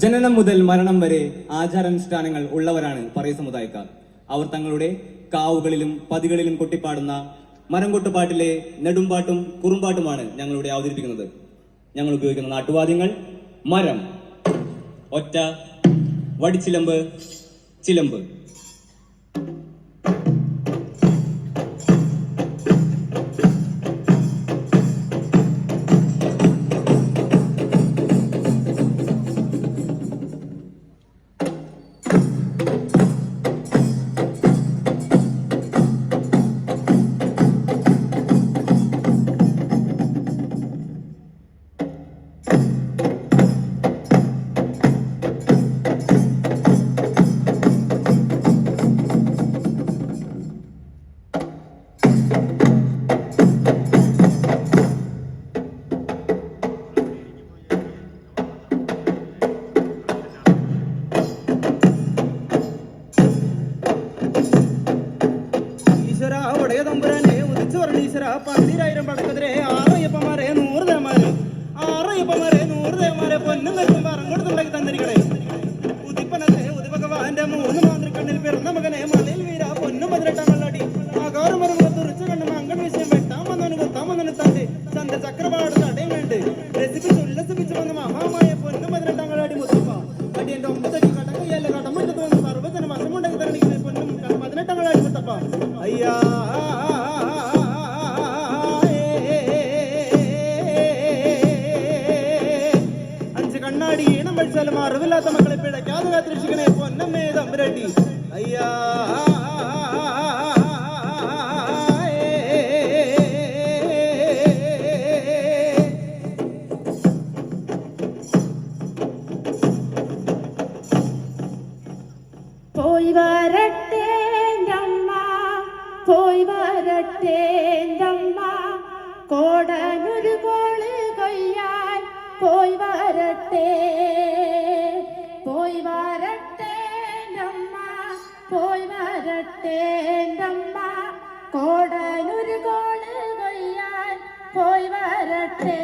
ജനനം മുതൽ മരണം വരെ ആചാരാനുഷ്ഠാനങ്ങൾ ഉള്ളവരാണ് പറയ സമുദായക്കാർ. അവർ തങ്ങളുടെ കാവുകളിലും പതികളിലും കൊട്ടിപ്പാടുന്ന മരംകൊട്ടുപാട്ടിലെ നെടുമ്പാട്ടും കുറുമ്പാട്ടുമാണ് ഞങ്ങളിവിടെ അവതരിപ്പിക്കുന്നത്. ഞങ്ങൾ ഉപയോഗിക്കുന്ന നാട്ടുവാദ്യങ്ങൾ മരം, ഒറ്റ, വടിച്ചിലമ്പ്, ചിലമ്പ്. പന്തിരായിരം പടക്കതിരെ ആറയ്യപ്പന്മാരെ 100 ദേവന്മാരെ, 6 അയ്യപ്പന്മാരെ 100 ദേവന്മാരെ പൊന്നും കരുത്തും പറം കൊടുത്തുണ്ടാക്കി തന്നിരിക്കണേ. ഉദിപ്പനത്തെ ഉദിഭഗവാന്റെ 3 മാന്ത്രിക്കണ്ണിൽ പിറന്ന മകനെ മലയിൽ വീര പൊന്നും 18 കള്ളടി ആകാറുമരം തുറച്ചു കണ്ണും അങ്കൺ വിഷയം വെട്ടാൻ വന്നവന് കുത്താൻ വന്നവന് തന്റെ ചന്ദ്ര ചക്രപാട് തടയും വേണ്ട രസിപ്പിച്ച് ഉല്ലസിപ്പിച്ച് വന്ന മഹാമായ പൊന്നും 18 കള്ളടി മുത്തപ്പ അടിയന്റെ 9 കടകയല്ല കടമറ്റത്ത് വന്ന് സർവ്വജന വശമുണ്ടാക്കി തരണിക്കുന്ന പൊന്നും 18 കള്ളടി മുത്തപ്പ. അയ്യാ കണ്ണാടി ഈണം പഠിച്ചാലും അറിവില്ലാത്ത മക്കളെ പിഴയ്ക്കാതെ കാത്തിരക്ഷിക്കണേ പൊന്നമ്മേ തമ്പുരാട്ടി. അയ്യാ പോയി വരട്ടെ അമ്മ, പോയി വരട്ടെ അമ്മ, കോടനൊരു കോള് കൊയ്യാൻ പോയി വരട്ടെ, പോയി വരട്ടെ അമ്മ, പോയി വരട്ടെ അമ്മ, കോടനൊരു കോള് കൊയ്യാൻ പോയി വരട്ടെ.